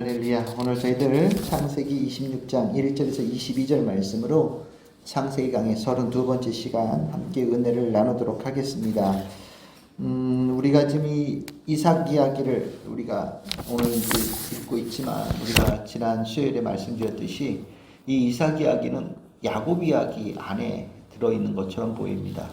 할렐루야. 오늘 저희들 창세기 26장 1절에서 22절 말씀으로 창세기 강의 32번째 시간 함께 은혜를 나누도록 하겠습니다. 우리가 지금 이 이삭 이야기를 우리가 오늘 읽고 있지만 우리가 지난 수요일에 말씀드렸듯이 이 이삭 이야기는 야곱 이야기 안에 들어있는 것처럼 보입니다.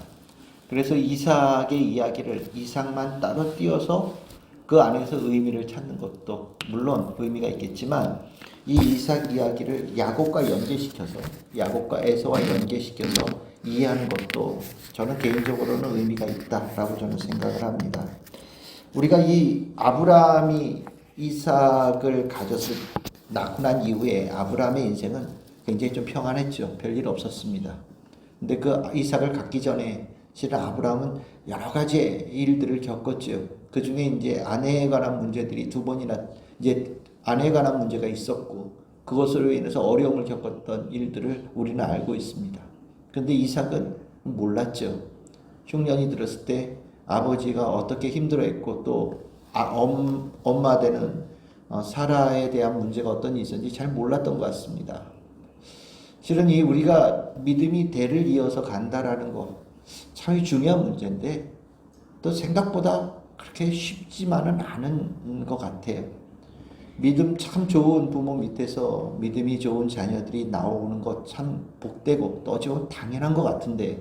그래서 이삭의 이야기를 이삭만 따로 띄어서 그 안에서 의미를 찾는 것도 물론 의미가 있겠지만 이 이삭 이야기를 야곱과 연계시켜서 야곱과 에서와 연계시켜서 이해하는 것도 저는 개인적으로는 의미가 있다라고 저는 생각을 합니다. 우리가 이 아브라함이 이삭을 낳고 난 이후에 아브라함의 인생은 굉장히 좀 평안했죠. 별일 없었습니다. 근데 그 이삭을 갖기 전에 실은 아브라함은 여러 가지 일들을 겪었죠. 그 중에 이제 아내에 관한 문제들이 두 번이나 이제 아내에 관한 문제가 있었고 그것으로 인해서 어려움을 겪었던 일들을 우리는 알고 있습니다. 그런데 이삭은 몰랐죠. 흉년이 들었을 때 아버지가 어떻게 힘들어했고 또 엄마 되는 사라에 대한 문제가 어떤 일이 있었는지 잘 몰랐던 것 같습니다. 실은 이 우리가 믿음이 대를 이어서 간다라는 거 참 중요한 문제인데 또 생각보다 그렇게 쉽지만은 않은 것 같아요. 믿음 참 좋은 부모 밑에서 믿음이 좋은 자녀들이 나오는 것 참 복되고 또 어찌 보면 당연한 것 같은데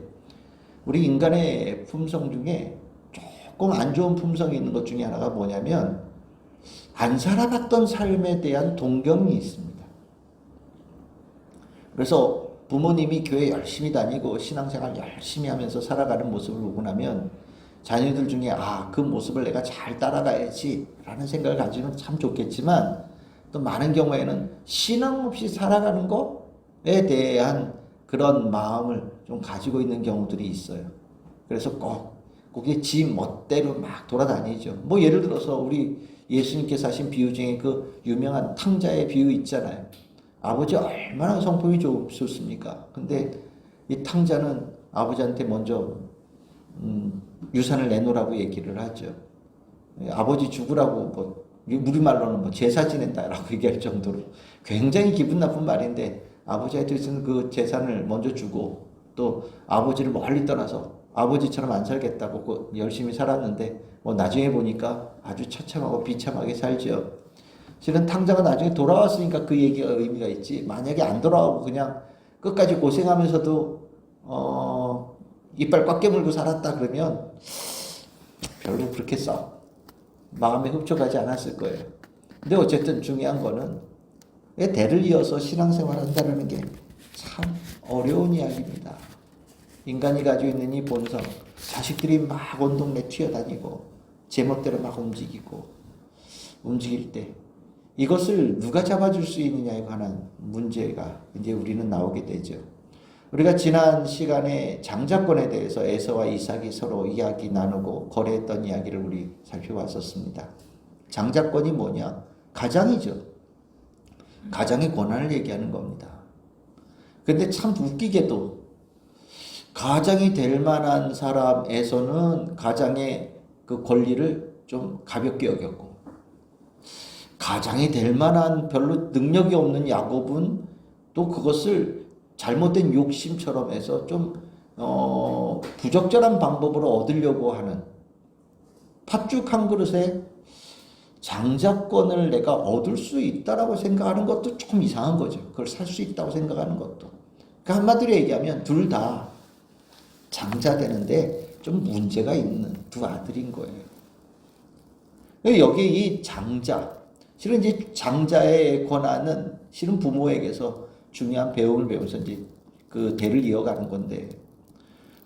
우리 인간의 품성 중에 조금 안 좋은 품성이 있는 것 중에 하나가 뭐냐면 안 살아봤던 삶에 대한 동경이 있습니다. 그래서 부모님이 교회 열심히 다니고 신앙생활 열심히 하면서 살아가는 모습을 보고 나면 자녀들 중에 그 모습을 내가 잘 따라가야지 라는 생각을 가지면 참 좋겠지만 또 많은 경우에는 신앙 없이 살아가는 것에 대한 그런 마음을 좀 가지고 있는 경우들이 있어요. 그래서 거기에 지 멋대로 막 돌아다니죠. 뭐 예를 들어서 우리 예수님께서 하신 비유 중에 그 유명한 탕자의 비유 있잖아요. 아버지 얼마나 성품이 좋습니까? 근데 이 탕자는 아버지한테 먼저 유산을 내놓으라고 얘기를 하죠. 아버지 죽으라고 우리말로는 제사 지낸다라고 얘기할 정도로 굉장히 기분 나쁜 말인데 아버지한테는 그 재산을 먼저 주고 또 아버지를 멀리 떠나서 아버지처럼 안 살겠다고 열심히 살았는데 나중에 보니까 아주 처참하고 비참하게 살죠. 실은 탕자가 나중에 돌아왔으니까 그 얘기가 의미가 있지 만약에 안 돌아오고 그냥 끝까지 고생하면서도 이빨 꽉 깨물고 살았다 그러면 별로 그렇게 썩 마음에 흡족하지 않았을 거예요. 근데 어쨌든 중요한 거는 대를 이어서 신앙생활 한다는 게 참 어려운 이야기입니다. 인간이 가지고 있는 이 본성, 자식들이 막 온 동네 튀어다니고 제멋대로 막 움직일 때 이것을 누가 잡아줄 수 있느냐에 관한 문제가 이제 우리는 나오게 되죠. 우리가 지난 시간에 장자권에 대해서 에서와 이삭이 서로 이야기 나누고 거래했던 이야기를 우리 살펴봤었습니다. 장자권이 뭐냐? 가장이죠. 가장의 권한을 얘기하는 겁니다. 근데 참 웃기게도 가장이 될 만한 사람에서는 가장의 그 권리를 좀 가볍게 여겼고 가장이 될 만한 별로 능력이 없는 야곱은 또 그것을 잘못된 욕심처럼 해서 좀 부적절한 방법으로 얻으려고 하는 팥죽 한 그릇에 장자권을 내가 얻을 수 있다라고 생각하는 것도 조금 이상한 거죠. 그걸 살 수 있다고 생각하는 것도. 그러니까 한마디로 얘기하면 둘 다 장자 되는데 좀 문제가 있는 두 아들인 거예요. 여기 이 장자 실은 이제 장자의 권한은 실은 부모에게서 중요한 배움을 배우면서 이제 그 대를 이어가는 건데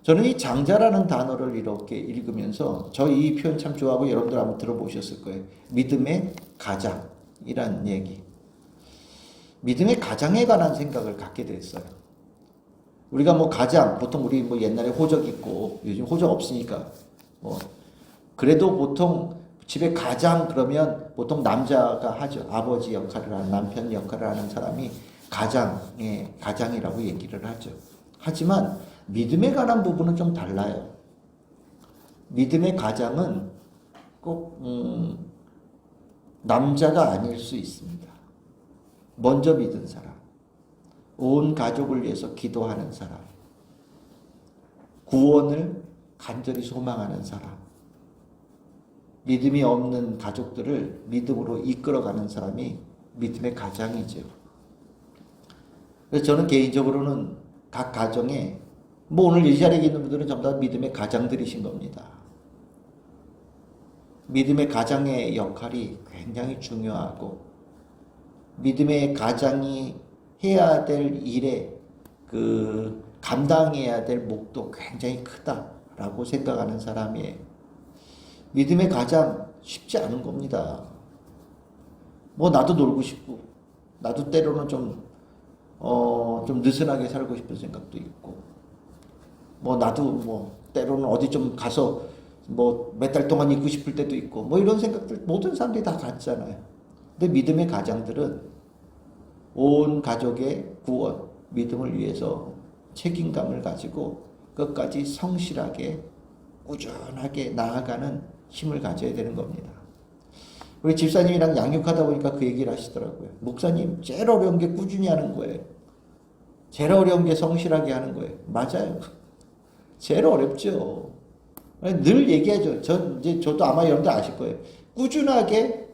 저는 이 장자라는 단어를 이렇게 읽으면서 저 이 표현 참 좋아하고 여러분들 한번 들어보셨을 거예요. 믿음의 가장이란 얘기. 믿음의 가장에 관한 생각을 갖게 됐어요. 우리가 가장 보통 우리 옛날에 호적 있고 요즘 호적 없으니까 그래도 보통 집에 가장 그러면 보통 남자가 하죠. 아버지 역할을 하는 남편 역할을 하는 사람이 가장이라고 얘기를 하죠. 하지만 믿음에 관한 부분은 좀 달라요. 믿음의 가장은 꼭 남자가 아닐 수 있습니다. 먼저 믿은 사람, 온 가족을 위해서 기도하는 사람, 구원을 간절히 소망하는 사람, 믿음이 없는 가족들을 믿음으로 이끌어가는 사람이 믿음의 가장이죠. 그래서 저는 개인적으로는 각 가정에 오늘 이 자리에 있는 분들은 전부 다 믿음의 가장들이신 겁니다. 믿음의 가장의 역할이 굉장히 중요하고 믿음의 가장이 해야 될 일에 감당해야 될 몫도 굉장히 크다라고 생각하는 사람이에요. 믿음의 가장 쉽지 않은 겁니다. 나도 놀고 싶고 나도 때로는 좀 느슨하게 살고 싶은 생각도 있고 나도 때로는 어디 좀 가서 몇 달 동안 있고 싶을 때도 있고 이런 생각들 모든 사람들이 다 갖잖아요. 근데 믿음의 가장들은 온 가족의 구원, 믿음을 위해서 책임감을 가지고 끝까지 성실하게 꾸준하게 나아가는 힘을 가져야 되는 겁니다. 우리 집사님이랑 양육하다 보니까 그 얘기를 하시더라고요. 목사님, 제일 어려운 게 꾸준히 하는 거예요. 제일 어려운 게 성실하게 하는 거예요. 맞아요. 제일 어렵죠. 늘 얘기하죠. 저도 아마 여러분들 아실 거예요. 꾸준하게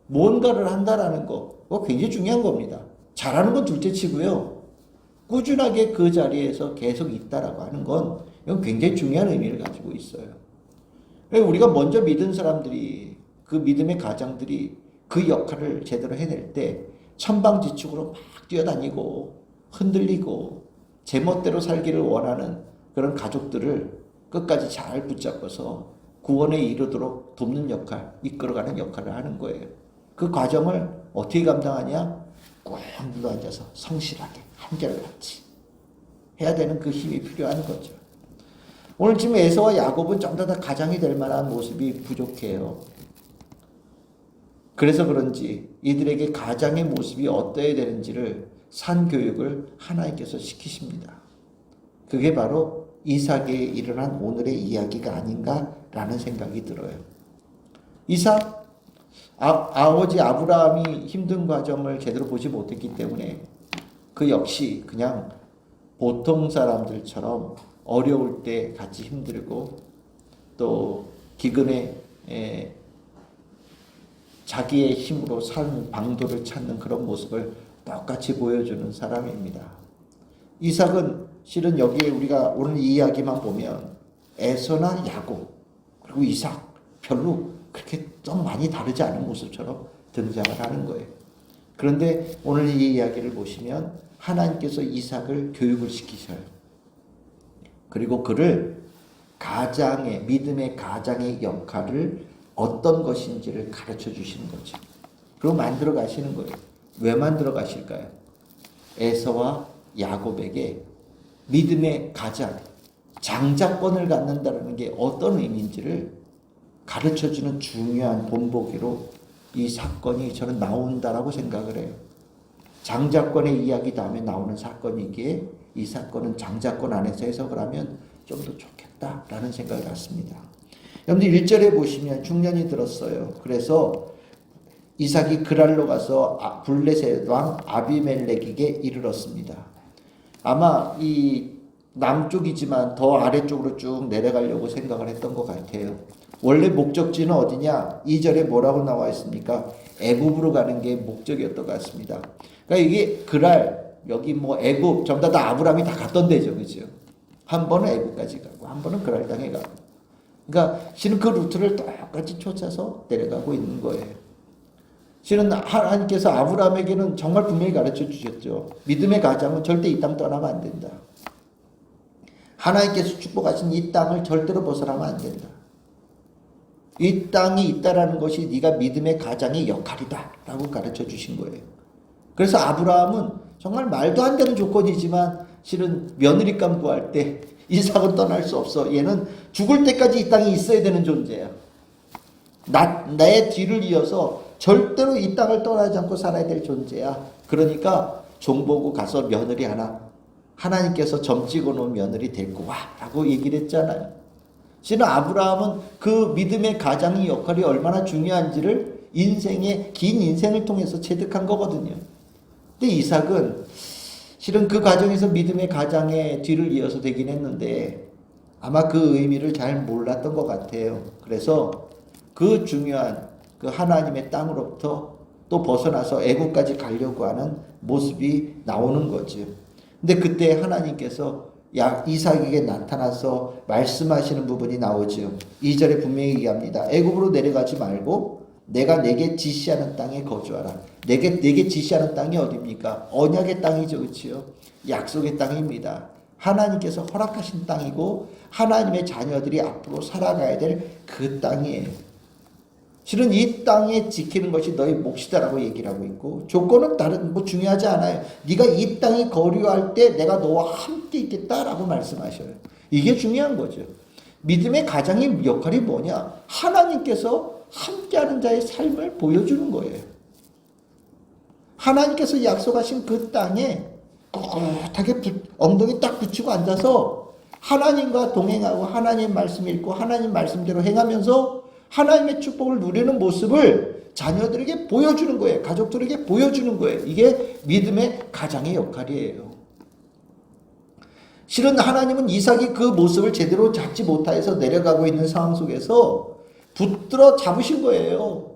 뭔가를 한다라는 거, 그거 굉장히 중요한 겁니다. 잘하는 건 둘째 치고요. 꾸준하게 그 자리에서 계속 있다라고 하는 건 이건 굉장히 중요한 의미를 가지고 있어요. 우리가 먼저 믿은 사람들이, 그 믿음의 가장들이 그 역할을 제대로 해낼 때 천방지축으로 막 뛰어다니고 흔들리고 제멋대로 살기를 원하는 그런 가족들을 끝까지 잘 붙잡아서 구원에 이르도록 돕는 역할, 이끌어가는 역할을 하는 거예요. 그 과정을 어떻게 감당하냐? 꾹 눌러앉아서 성실하게 한결같이 해야 되는 그 힘이 필요한 거죠. 오늘 지금 에서와 야곱은 좀 더 가장이 될 만한 모습이 부족해요. 그래서 그런지 이들에게 가장의 모습이 어떠해야 되는지를 산교육을 하나님께서 시키십니다. 그게 바로 이삭에 일어난 오늘의 이야기가 아닌가라는 생각이 들어요. 이삭, 아버지 아브라함이 힘든 과정을 제대로 보지 못했기 때문에 그 역시 그냥 보통 사람들처럼 어려울 때 같이 힘들고 또 기근에 자기의 힘으로 삶 방도를 찾는 그런 모습을 똑같이 보여주는 사람입니다. 이삭은 실은 여기에 우리가 오늘 이 이야기만 보면 에서나 야곱 그리고 이삭 별로 그렇게 좀 많이 다르지 않은 모습처럼 등장을 하는 거예요. 그런데 오늘 이 이야기를 보시면 하나님께서 이삭을 교육을 시키셔요. 그리고 그를 가장의, 믿음의 가장의 역할을 어떤 것인지를 가르쳐 주시는 거죠. 그리고 만들어 가시는 거예요. 왜 만들어 가실까요? 에서와 야곱에게 믿음의 가장, 장자권을 갖는다는 게 어떤 의미인지를 가르쳐주는 중요한 본보기로 이 사건이 저는 나온다라고 생각을 해요. 장자권의 이야기 다음에 나오는 사건이기에 이 사건은 장자권 안에서 해석을 하면 좀 더 좋겠다라는 생각을 갖습니다. 여러분들 1절에 보시면 중년이 들었어요. 그래서 이삭이 그랄로 가서 블레셋 왕 아비멜렉에게 이르렀습니다. 아마 이 남쪽이지만 더 아래쪽으로 쭉 내려가려고 생각을 했던 것 같아요. 원래 목적지는 어디냐? 2절에 뭐라고 나와 있습니까? 애굽으로 가는 게 목적이었던 것 같습니다. 그러니까 이게 그랄, 여기 애굽, 전부 다 아브라함이 다 갔던 데죠. 그죠? 한 번은 애굽까지 가고, 한 번은 그랄 땅에 가고. 그러니까 실은 그 루트를 똑같이 쫓아서 내려가고 있는 거예요. 실은 하나님께서 아브라함에게는 정말 분명히 가르쳐 주셨죠. 믿음의 가장은 절대 이 땅 떠나면 안 된다. 하나님께서 축복하신 이 땅을 절대로 벗어나면 안 된다. 이 땅이 있다라는 것이 네가 믿음의 가장의 역할이다 라고 가르쳐 주신 거예요. 그래서 아브라함은 정말 말도 안 되는 조건이지만 실은 며느리감 구할 때 이삭은 떠날 수 없어. 얘는 죽을 때까지 이 땅에 있어야 되는 존재야. 나의 뒤를 이어서 절대로 이 땅을 떠나지 않고 살아야 될 존재야. 그러니까 종보고 가서 며느리 하나님께서 점 찍어 놓은 며느리 데리고 와 라고 얘기를 했잖아요. 실은 아브라함은 그 믿음의 가장의 역할이 얼마나 중요한지를 긴 인생을 통해서 체득한 거거든요. 근데 이삭은 실은 그 과정에서 믿음의 가장의 뒤를 이어서 되긴 했는데 아마 그 의미를 잘 몰랐던 것 같아요. 그래서 그 중요한 그 하나님의 땅으로부터 또 벗어나서 애국까지 가려고 하는 모습이 나오는 거죠. 근데 그때 하나님께서 이삭에게 나타나서 말씀하시는 부분이 나오죠. 2절에 분명히 얘기합니다. 애굽으로 내려가지 말고 내가 내게 지시하는 땅에 거주하라. 내게 지시하는 땅이 어디입니까? 언약의 땅이죠. 그렇죠? 약속의 땅입니다. 하나님께서 허락하신 땅이고 하나님의 자녀들이 앞으로 살아가야 될 그 땅이에요. 실은 이 땅에 지키는 것이 너희 몫이다라고 얘기를 하고 있고 조건은 다른 중요하지 않아요. 네가 이 땅에 거류할 때 내가 너와 함께 있겠다라고 말씀하셔요. 이게 중요한 거죠. 믿음의 가장의 역할이 뭐냐? 하나님께서 함께하는 자의 삶을 보여주는 거예요. 하나님께서 약속하신 그 땅에 꿋하게 엉덩이 딱 붙이고 앉아서 하나님과 동행하고 하나님 말씀 읽고 하나님 말씀대로 행하면서 하나님의 축복을 누리는 모습을 자녀들에게 보여주는 거예요. 가족들에게 보여주는 거예요. 이게 믿음의 가장의 역할이에요. 실은 하나님은 이삭이 그 모습을 제대로 잡지 못해서 내려가고 있는 상황 속에서 붙들어 잡으신 거예요.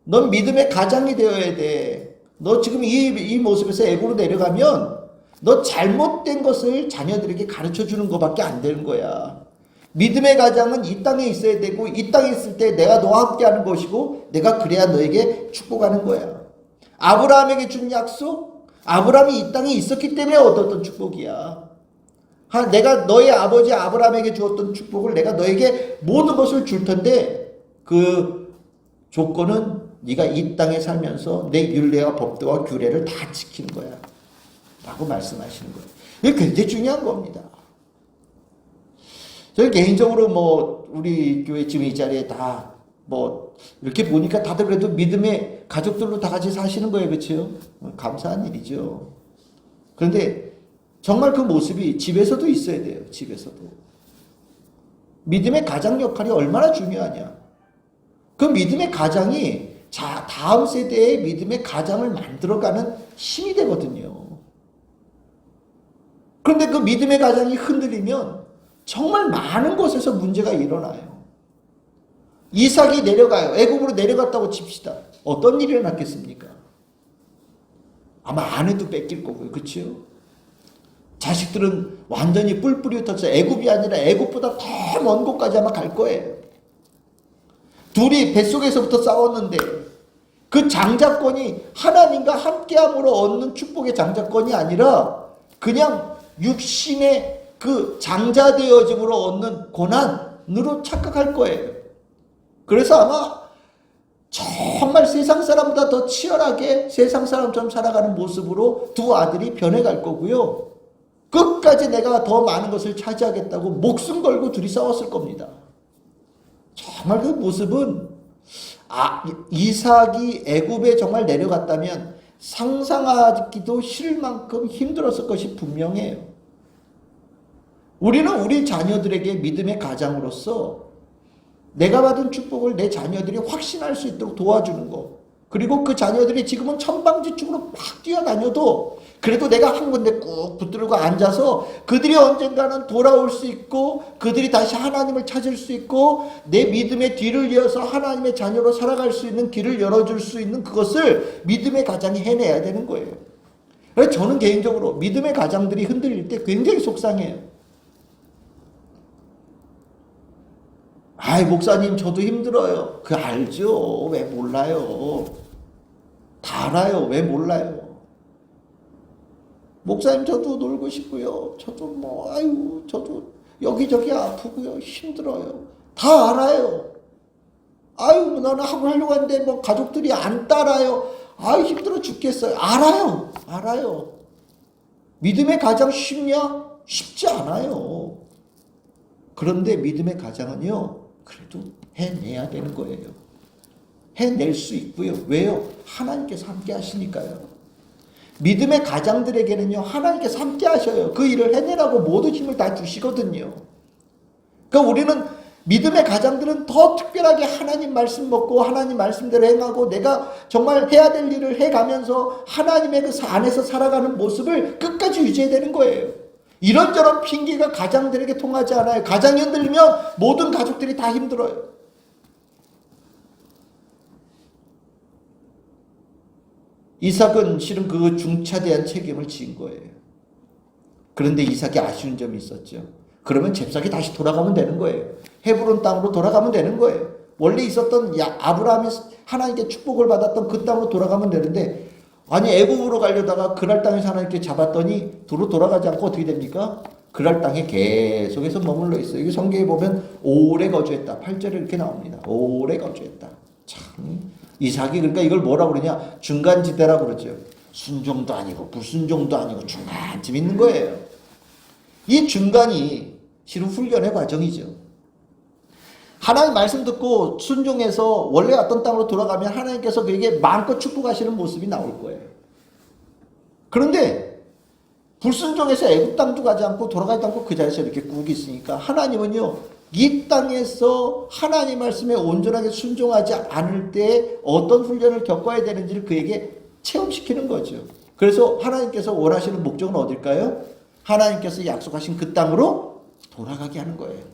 넌 믿음의 가장이 되어야 돼. 너 지금 이 모습에서 애굽으로 내려가면 너 잘못된 것을 자녀들에게 가르쳐 주는 것밖에 안 되는 거야. 믿음의 가장은 이 땅에 있어야 되고 이 땅에 있을 때 내가 너와 함께 하는 것이고 내가 그래야 너에게 축복하는 거야. 아브라함에게 준 약속, 아브라함이 이 땅에 있었기 때문에 얻었던 축복이야. 내가 너의 아버지 아브라함에게 주었던 축복을 내가 너에게 모든 것을 줄 텐데 그 조건은 네가 이 땅에 살면서 내 율례와 법도와 규례를 다 지키는 거야 라고 말씀하시는 거예요. 이게 굉장히 중요한 겁니다. 저희 개인적으로 우리 교회 지금 이 자리에 다 이렇게 보니까 다들 그래도 믿음의 가족들로 다 같이 사시는 거예요. 그렇죠? 감사한 일이죠. 그런데 정말 그 모습이 집에서도 있어야 돼요. 집에서도. 믿음의 가장 역할이 얼마나 중요하냐. 그 믿음의 가장이 다음 세대의 믿음의 가장을 만들어가는 힘이 되거든요. 그런데 그 믿음의 가장이 흔들리면 정말 많은 곳에서 문제가 일어나요. 이삭이 내려가요. 애굽으로 내려갔다고 칩시다. 어떤 일이 일어났겠습니까? 아마 아내도 뺏길 거고요. 그렇죠? 자식들은 완전히 뿔뿔이 흩어져 애굽이 아니라 애굽보다 더 먼 곳까지 아마 갈 거예요. 둘이 뱃속에서부터 싸웠는데 그 장자권이 하나님과 함께함으로 얻는 축복의 장자권이 아니라 그냥 육신의 그 장자되어짐으로 얻는 고난으로 착각할 거예요. 그래서 아마 정말 세상 사람보다 더 치열하게 세상 사람처럼 살아가는 모습으로 두 아들이 변해갈 거고요. 끝까지 내가 더 많은 것을 차지하겠다고 목숨 걸고 둘이 싸웠을 겁니다. 정말 그 모습은 이삭이 애굽에 정말 내려갔다면 상상하기도 싫을 만큼 힘들었을 것이 분명해요. 우리는 우리 자녀들에게 믿음의 가장으로서 내가 받은 축복을 내 자녀들이 확신할 수 있도록 도와주는 것, 그리고 그 자녀들이 지금은 천방지축으로 막 뛰어다녀도 그래도 내가 한 군데 꾹 붙들고 앉아서 그들이 언젠가는 돌아올 수 있고 그들이 다시 하나님을 찾을 수 있고 내 믿음의 뒤를 이어서 하나님의 자녀로 살아갈 수 있는 길을 열어줄 수 있는 그것을 믿음의 가장이 해내야 되는 거예요. 그래서 저는 개인적으로 믿음의 가장들이 흔들릴 때 굉장히 속상해요. 목사님 저도 힘들어요. 알죠. 왜 몰라요. 다 알아요. 왜 몰라요. 목사님 저도 놀고 싶고요. 저도 저도 여기저기 아프고요. 힘들어요. 다 알아요. 너는 하고 하려고 하는데 가족들이 안 따라요. 힘들어 죽겠어요. 알아요. 믿음의 가장 쉽냐? 쉽지 않아요. 그런데 믿음의 가장은요, 그래도 해내야 되는 거예요. 해낼 수 있고요. 왜요? 하나님께서 함께 하시니까요. 믿음의 가장들에게는요, 하나님께서 함께 하셔요. 그 일을 해내라고 모든 힘을 다 주시거든요. 그러니까 우리는 믿음의 가장들은 더 특별하게 하나님 말씀 먹고 하나님 말씀대로 행하고 내가 정말 해야 될 일을 해가면서 하나님의 그 안에서 살아가는 모습을 끝까지 유지해야 되는 거예요. 이런저런 핑계가 가장들에게 통하지 않아요. 가장이 흔들리면 모든 가족들이 다 힘들어요. 이삭은 실은 그 중차대한 책임을 지은 거예요. 그런데 이삭이 아쉬운 점이 있었죠. 그러면 잽싸게 다시 돌아가면 되는 거예요. 헤브론 땅으로 돌아가면 되는 거예요. 원래 있었던 아브라함이 하나님께 축복을 받았던 그 땅으로 돌아가면 되는데, 아니 애굽으로 가려다가 그랄 땅에서 하나님께 잡았더니 도로 돌아가지 않고 어떻게 됩니까? 그랄 땅에 계속해서 머물러 있어요. 여기 성경에 보면 오래 거주했다. 8절에 이렇게 나옵니다. 오래 거주했다. 참 이삭이 그러니까 이걸 뭐라고 그러냐? 중간지대라고 그러죠. 순종도 아니고 불순종도 아니고 중간쯤 있는 거예요. 이 중간이 실은 훈련의 과정이죠. 하나님 말씀 듣고 순종해서 원래 왔던 땅으로 돌아가면 하나님께서 그에게 마음껏 축복하시는 모습이 나올 거예요. 그런데 불순종해서 애굽 땅도 가지 않고 돌아가지 않고 그 자리에서 이렇게 꾹 있으니까 하나님은요, 이 땅에서 하나님 말씀에 온전하게 순종하지 않을 때 어떤 훈련을 겪어야 되는지를 그에게 체험시키는 거죠. 그래서 하나님께서 원하시는 목적은 어딜까요? 하나님께서 약속하신 그 땅으로 돌아가게 하는 거예요.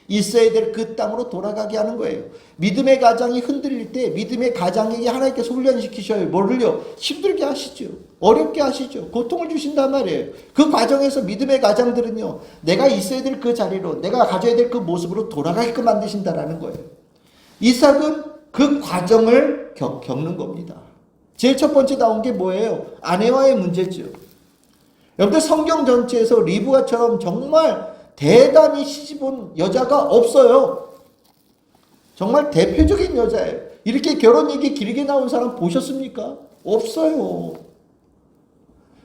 있어야 될 그 땅으로 돌아가게 하는 거예요. 믿음의 가장이 흔들릴 때 믿음의 가장에게 하나님께서 훈련시키셔요. 뭐를요? 힘들게 하시죠. 어렵게 하시죠. 고통을 주신단 말이에요. 그 과정에서 믿음의 가장들은요, 내가 있어야 될 그 자리로, 내가 가져야 될 그 모습으로 돌아가게끔 만드신다라는 거예요. 이삭은 그 과정을 겪는 겁니다. 제일 첫 번째 나온 게 뭐예요? 아내와의 문제죠. 여러분들 성경 전체에서 리브가처럼 정말 대단히 시집온 여자가 없어요. 정말 대표적인 여자예요. 이렇게 결혼 얘기 길게 나온 사람 보셨습니까? 없어요.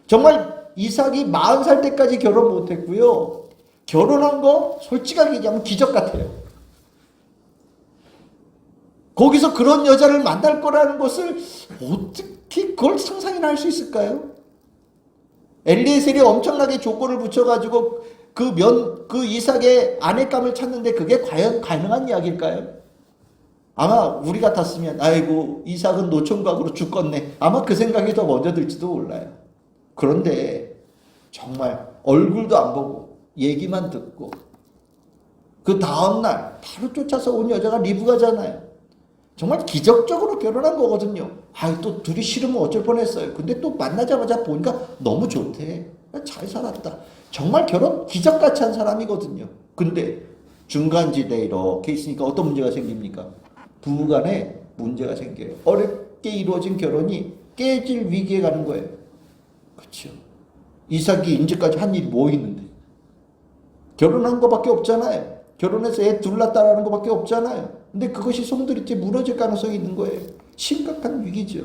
정말 이삭이 40살 때까지 결혼 못했고요. 결혼한 거 솔직하게 얘기하면 기적 같아요. 거기서 그런 여자를 만날 거라는 것을 어떻게 그걸 상상이나 할 수 있을까요? 엘리에셀이 엄청나게 조건을 붙여가지고 그 이삭의 아내감을 찾는데 그게 과연 가능한 이야기일까요? 아마 우리 같았으면 아이고 이삭은 노총각으로 죽겠네. 아마 그 생각이 더 먼저 들지도 몰라요. 그런데 정말 얼굴도 안 보고 얘기만 듣고 그 다음날 바로 쫓아서 온 여자가 리브가잖아요. 정말 기적적으로 결혼한 거거든요. 또 둘이 싫으면 어쩔 뻔했어요. 근데 또 만나자마자 보니까 너무 좋대. 잘 살았다. 정말 결혼 기적같이 한 사람이거든요. 근데 중간지대에 이렇게 있으니까 어떤 문제가 생깁니까? 부부간에 문제가 생겨요. 어렵게 이루어진 결혼이 깨질 위기에 가는 거예요. 그렇죠. 이삭이 이제까지 한 일이 뭐 있는데? 결혼한 거밖에 없잖아요. 결혼해서 애 둘 낳았다라는 거밖에 없잖아요. 근데 그것이 송두리째 무너질 가능성이 있는 거예요. 심각한 위기죠.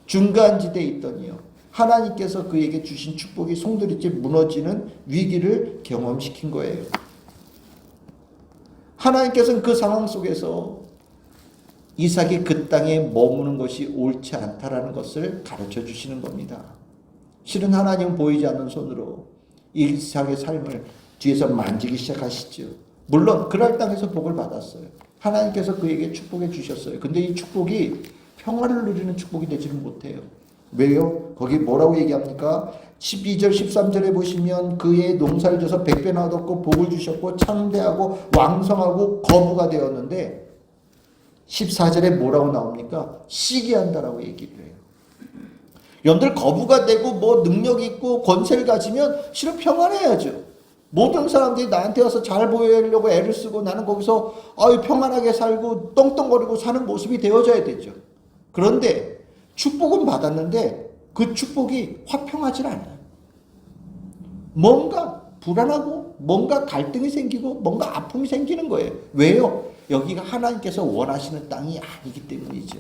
중간지대에 있더니요, 하나님께서 그에게 주신 축복이 송두리째 무너지는 위기를 경험시킨 거예요. 하나님께서는 그 상황 속에서 이삭이 그 땅에 머무는 것이 옳지 않다라는 것을 가르쳐 주시는 겁니다. 실은 하나님은 보이지 않는 손으로 이삭의 삶을 뒤에서 만지기 시작하시죠. 물론 그랄 땅에서 복을 받았어요. 하나님께서 그에게 축복해 주셨어요. 근데 이 축복이 평화를 누리는 축복이 되지는 못해요. 왜요? 거기 뭐라고 얘기합니까? 12절 13절에 보시면 그의 농사를 져서 100배나 얻었고 복을 주셨고 창대하고 왕성하고 거부가 되었는데 14절에 뭐라고 나옵니까? 시기한다라고 얘기를 해요. 여러분들 거부가 되고 뭐 능력 있고 권세를 가지면 실은 평안해야죠. 모든 사람들이 나한테 와서 잘 보이려고 애를 쓰고 나는 거기서 평안하게 살고 떵떵거리고 사는 모습이 되어져야 되죠. 그런데 축복은 받았는데 그 축복이 화평하지 않아요. 뭔가 불안하고 뭔가 갈등이 생기고 뭔가 아픔이 생기는 거예요. 왜요? 여기가 하나님께서 원하시는 땅이 아니기 때문이죠.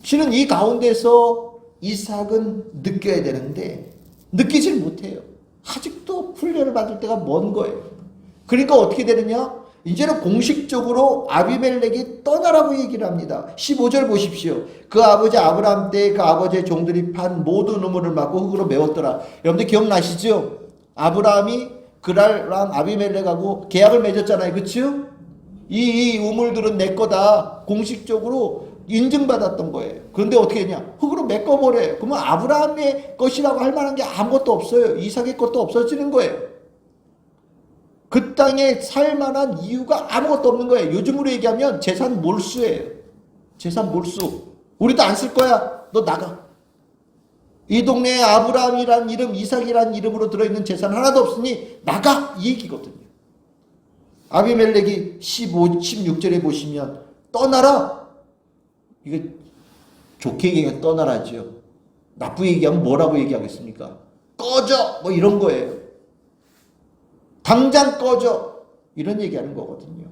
실은 이 가운데서 이삭은 느껴야 되는데 느끼질 못해요. 아직도 훈련을 받을 때가 먼 거예요. 그러니까 어떻게 되느냐? 이제는 공식적으로 아비멜렉이 떠나라고 얘기를 합니다. 15절 보십시오. 그 아버지 아브라함 때 그 아버지의 종들이 판 모든 우물을 막고 흙으로 메웠더라. 여러분들 기억나시죠? 아브라함이 그랄랑 아비멜렉하고 계약을 맺었잖아요. 그치요? 이 우물들은 내 거다. 공식적으로 인증받았던 거예요. 그런데 어떻게 했냐? 흙으로 메꿔버려요. 그러면 아브라함의 것이라고 할 만한 게 아무것도 없어요. 이삭의 것도 없어지는 거예요. 그 땅에 살 만한 이유가 아무것도 없는 거예요. 요즘으로 얘기하면 재산 몰수예요. 재산 몰수. 우리도 안 쓸 거야. 너 나가. 이 동네에 아브라함이란 이름, 이삭이란 이름으로 들어있는 재산 하나도 없으니 나가! 이 얘기거든요. 아비멜렉이 16절에 보시면 떠나라! 이거 좋게 얘기하면 떠나라죠. 나쁘게 얘기하면 뭐라고 얘기하겠습니까? 꺼져! 뭐 이런 거예요. 당장 꺼져! 이런 얘기하는 거거든요.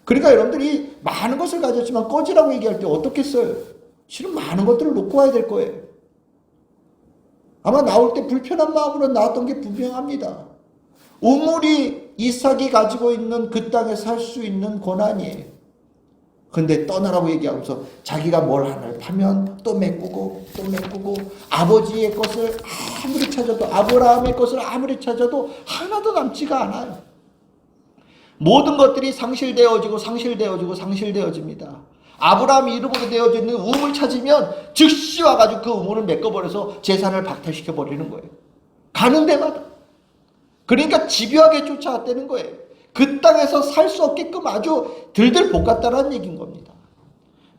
그러니까 여러분들이 많은 것을 가졌지만 꺼지라고 얘기할 때 어떻겠어요? 실은 많은 것들을 놓고 와야 될 거예요. 아마 나올 때 불편한 마음으로 나왔던 게 분명합니다. 우물이 이삭이 가지고 있는 그 땅에 살 수 있는 고난이에요. 근데 떠나라고 얘기하면서 자기가 뭘 하나를 파면 또 메꾸고 또 메꾸고 아버지의 것을 아무리 찾아도 아브라함의 것을 아무리 찾아도 하나도 남지가 않아요. 모든 것들이 상실되어지고 상실되어지고 상실되어집니다. 아브라함 이름으로 되어져 있는 우물 찾으면 즉시 와가지고 그 우물을 메꿔버려서 재산을 박탈시켜버리는 거예요. 가는 데마다. 그러니까 집요하게 쫓아왔다는 거예요. 그 땅에서 살 수 없게끔 아주 들들 볶았다는 얘기인 겁니다.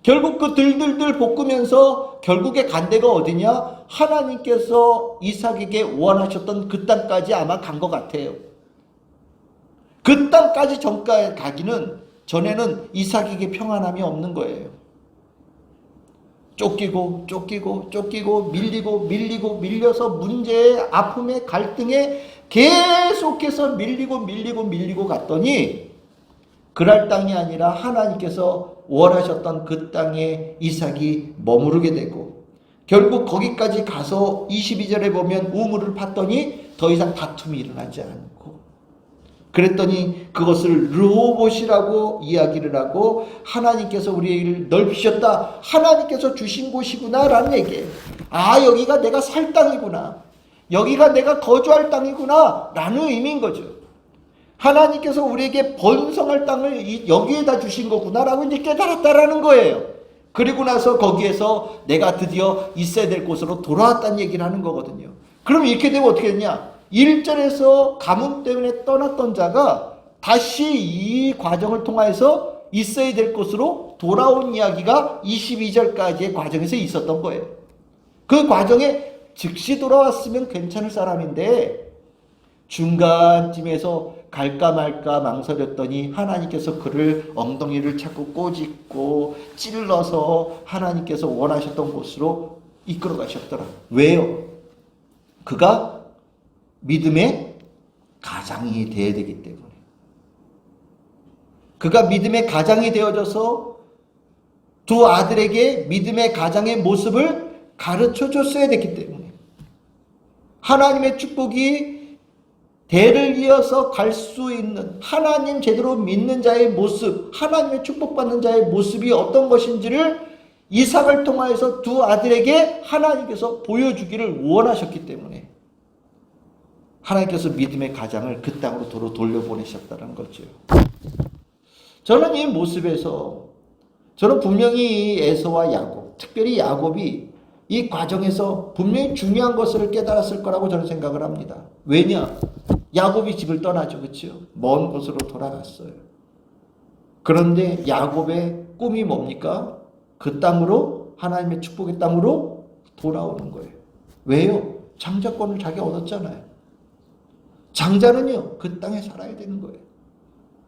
결국 그 들들들 볶으면서 결국에 간 데가 어디냐? 하나님께서 이삭에게 원하셨던 그 땅까지 아마 간 것 같아요. 그 땅까지 전에는 이삭에게 평안함이 없는 거예요. 쫓기고 밀려서 문제에 아픔에 갈등에 계속해서 밀리고 갔더니 그랄 땅이 아니라 하나님께서 원하셨던 그 땅에 이삭이 머무르게 되고 결국 거기까지 가서 22절에 보면 우물을 팠더니 더 이상 다툼이 일어나지 않고 그랬더니 그것을 르호봇이라고 이야기를 하고 하나님께서 우리를 넓히셨다. 하나님께서 주신 곳이구나 라는 얘기예요. 아, 여기가 내가 살 땅이구나. 여기가 내가 거주할 땅이구나 라는 의미인 거죠. 하나님께서 우리에게 번성할 땅을 여기에다 주신 거구나 라고 이제 깨달았다라는 거예요. 그리고 나서 거기에서 내가 드디어 있어야 될 곳으로 돌아왔다는 얘기를 하는 거거든요. 그럼 이렇게 되면 어떻게 되냐? 1절에서 가뭄 때문에 떠났던 자가 다시 이 과정을 통해서 있어야 될 곳으로 돌아온 이야기가 22절까지의 과정에서 있었던 거예요. 그 과정에 즉시 돌아왔으면 괜찮을 사람인데 중간쯤에서 갈까 말까 망설였더니 하나님께서 그를 엉덩이를 자꾸 꼬집고 찔러서 하나님께서 원하셨던 곳으로 이끌어 가셨더라. 왜요? 그가 믿음의 가장이 되어야 되기 때문에. 그가 믿음의 가장이 되어져서 두 아들에게 믿음의 가장의 모습을 가르쳐 줬어야 됐기 때문에. 하나님의 축복이 대를 이어서 갈 수 있는 하나님 제대로 믿는 자의 모습, 하나님의 축복받는 자의 모습이 어떤 것인지를 이삭을 통하여서 두 아들에게 하나님께서 보여주기를 원하셨기 때문에 하나님께서 믿음의 가장을 그 땅으로 도로 돌려보내셨다는 거죠. 저는 이 모습에서 저는 분명히 에서와 야곱, 특별히 야곱이 이 과정에서 분명히 중요한 것을 깨달았을 거라고 저는 생각을 합니다. 왜냐? 야곱이 집을 떠나죠. 그렇죠? 먼 곳으로 돌아갔어요. 그런데 야곱의 꿈이 뭡니까? 그 땅으로 하나님의 축복의 땅으로 돌아오는 거예요. 왜요? 장자권을 자기가 얻었잖아요. 장자는요, 그 땅에 살아야 되는 거예요.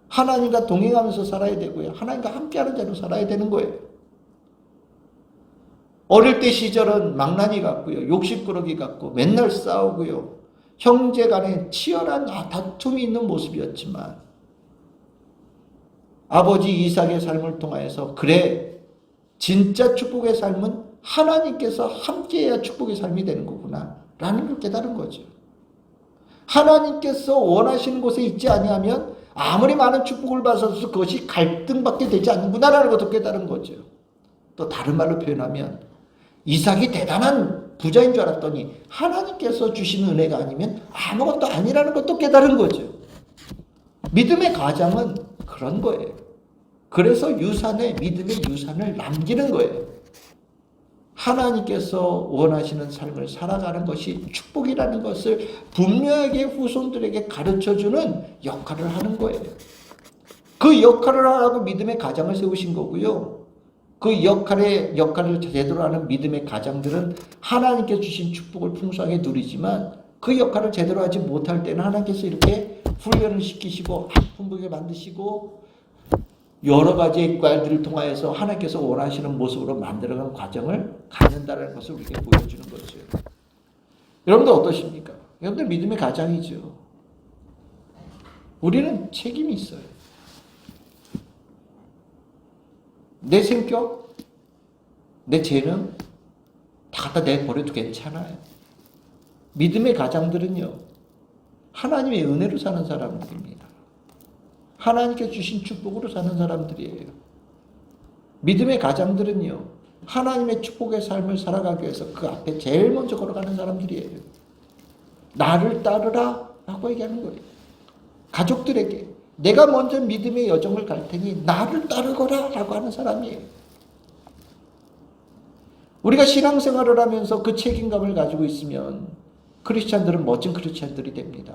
하나님과 동행하면서 살아야 되고요. 하나님과 함께하는 자로 살아야 되는 거예요. 어릴 때 시절은 망나니 같고요. 욕심꾸러기 같고 맨날 싸우고요. 형제 간에 치열한 다툼이 있는 모습이었지만 아버지 이삭의 삶을 통하여서 그래, 진짜 축복의 삶은 하나님께서 함께해야 축복의 삶이 되는 거구나 라는 걸 깨달은 거죠. 하나님께서 원하시는 곳에 있지 아니하면 아무리 많은 축복을 받아서 그것이 갈등밖에 되지 않는구나라는 것도 깨달은 거죠. 또 다른 말로 표현하면 이삭이 대단한 부자인 줄 알았더니 하나님께서 주신 은혜가 아니면 아무것도 아니라는 것도 깨달은 거죠. 믿음의 가장은 그런 거예요. 그래서 믿음의 유산을 남기는 거예요. 하나님께서 원하시는 삶을 살아가는 것이 축복이라는 것을 분명하게 후손들에게 가르쳐주는 역할을 하는 거예요. 그 역할을 하라고 믿음의 가장을 세우신 거고요. 그 역할을 제대로 하는 믿음의 가장들은 하나님께 주신 축복을 풍성하게 누리지만 그 역할을 제대로 하지 못할 때는 하나님께서 이렇게 훈련을 시키시고 아픔을 만드시고 여러 가지의 과일들을 통하여서 하나님께서 원하시는 모습으로 만들어가는 과정을 갖는다는 것을 우리에게 보여주는 거죠. 여러분들 어떠십니까? 여러분들 믿음의 가장이죠. 우리는 책임이 있어요. 내 성격, 내 재능 다 갖다 내버려도 괜찮아요. 믿음의 가장들은요, 하나님의 은혜로 사는 사람들입니다. 하나님께 주신 축복으로 사는 사람들이에요. 믿음의 가장들은요, 하나님의 축복의 삶을 살아가기 위해서 그 앞에 제일 먼저 걸어가는 사람들이에요. 나를 따르라 라고 얘기하는 거예요. 가족들에게 내가 먼저 믿음의 여정을 갈 테니 나를 따르거라 라고 하는 사람이에요. 우리가 신앙생활을 하면서 그 책임감을 가지고 있으면 크리스찬들은 멋진 크리스찬들이 됩니다.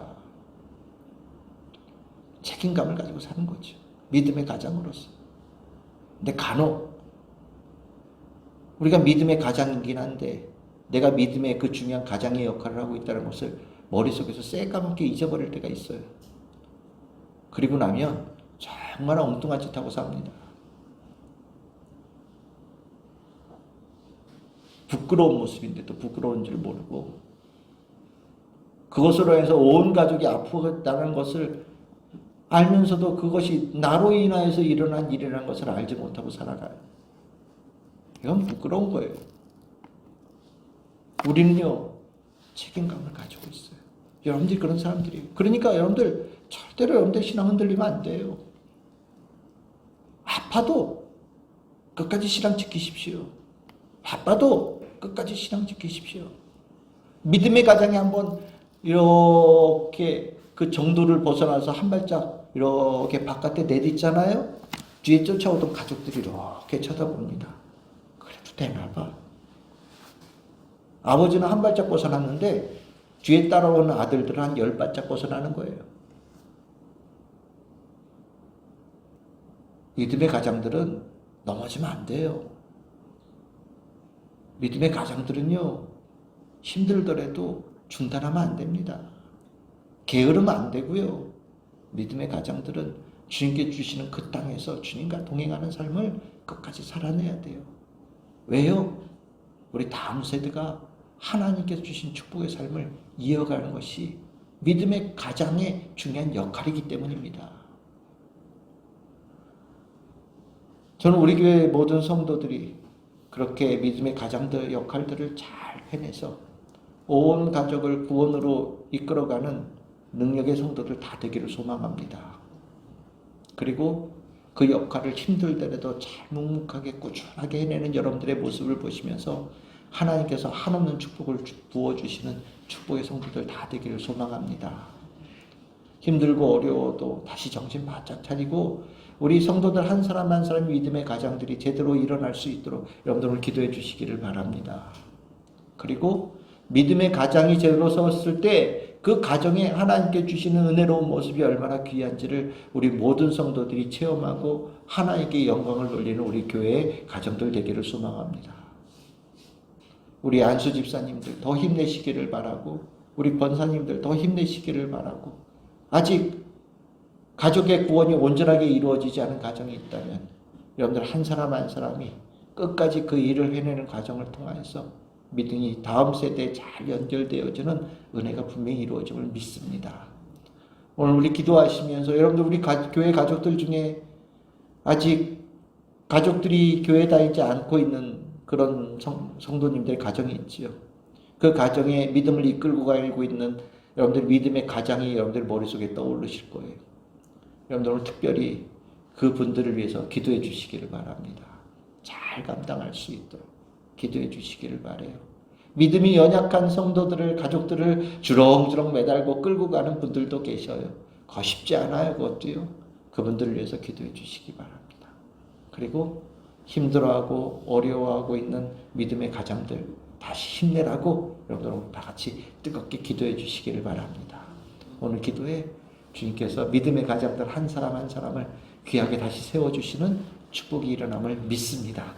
책임감을 가지고 사는 거죠. 믿음의 가장으로서. 근데 간혹 우리가 믿음의 가장이긴 한데 내가 믿음의 그 중요한 가장의 역할을 하고 있다는 것을 머릿속에서 새까맣게 잊어버릴 때가 있어요. 그리고 나면 정말 엉뚱한 짓 하고 삽니다. 부끄러운 모습인데 또 부끄러운 줄 모르고 그것으로 해서 온 가족이 아프겠다는 것을 알면서도 그것이 나로 인하여서 일어난 일이라는 것을 알지 못하고 살아가요. 이건 부끄러운 거예요. 우리는요, 책임감을 가지고 있어요. 여러분들이 그런 사람들이에요. 그러니까 여러분들 절대로 여러분들 신앙 흔들리면 안 돼요. 아파도 끝까지 신앙 지키십시오. 바빠도 끝까지 신앙 지키십시오. 믿음의 가장이 한번 이렇게 그 정도를 벗어나서 한 발짝 이렇게 바깥에 내딛잖아요. 뒤에 쫓아오던 가족들이 이렇게 쳐다봅니다. 그래도 되나 봐. 아버지는 한 발짝 벗어났는데 뒤에 따라오는 아들들은 한 10발짝 벗어나는 거예요. 믿음의 가장들은 넘어지면 안 돼요. 믿음의 가장들은요, 힘들더라도 중단하면 안 됩니다. 게으르면 안 되고요. 믿음의 가장들은 주님께 주시는 그 땅에서 주님과 동행하는 삶을 끝까지 살아내야 돼요. 왜요? 우리 다음 세대가 하나님께서 주신 축복의 삶을 이어가는 것이 믿음의 가장의 중요한 역할이기 때문입니다. 저는 우리 교회 모든 성도들이 그렇게 믿음의 가장들 역할들을 잘 해내서 온 가족을 구원으로 이끌어가는 능력의 성도들 다 되기를 소망합니다. 그리고 그 역할을 힘들더라도 잘 묵묵하게 꾸준하게 해내는 여러분들의 모습을 보시면서 하나님께서 한없는 축복을 부어주시는 축복의 성도들 다 되기를 소망합니다. 힘들고 어려워도 다시 정신 바짝 차리고 우리 성도들 한 사람 한 사람 믿음의 가장들이 제대로 일어날 수 있도록 여러분들 오늘 기도해 주시기를 바랍니다. 그리고 믿음의 가장이 제대로 섰을 때 그 가정에 하나님께 주시는 은혜로운 모습이 얼마나 귀한지를 우리 모든 성도들이 체험하고 하나님께 영광을 돌리는 우리 교회의 가정들 되기를 소망합니다. 우리 안수 집사님들 더 힘내시기를 바라고 우리 권사님들 더 힘내시기를 바라고 아직 가족의 구원이 온전하게 이루어지지 않은 가정이 있다면 여러분들 한 사람 한 사람이 끝까지 그 일을 해내는 과정을 통해서 믿음이 다음 세대에 잘 연결되어지는 은혜가 분명히 이루어짐을 믿습니다. 오늘 우리 기도하시면서 여러분들 우리 교회 가족들 중에 아직 가족들이 교회 다니지 않고 있는 그런 성도님들 가정이 있지요. 그 가정에 믿음을 이끌고 가고 있는 여러분들 믿음의 가장이 여러분들 머릿속에 떠오르실 거예요. 여러분들 오늘 특별히 그 분들을 위해서 기도해 주시기를 바랍니다. 잘 감당할 수 있도록 기도해 주시기를 바라요. 믿음이 연약한 성도들을 가족들을 주렁주렁 매달고 끌고 가는 분들도 계셔요. 그거 쉽지 않아요. 그것도요. 그분들을 위해서 기도해 주시기 바랍니다. 그리고 힘들어하고 어려워하고 있는 믿음의 가정들 다시 힘내라고 여러분들 다 같이 뜨겁게 기도해 주시기를 바랍니다. 오늘 기도에 주님께서 믿음의 가정들 한 사람 한 사람을 귀하게 다시 세워주시는 축복이 일어남을 믿습니다.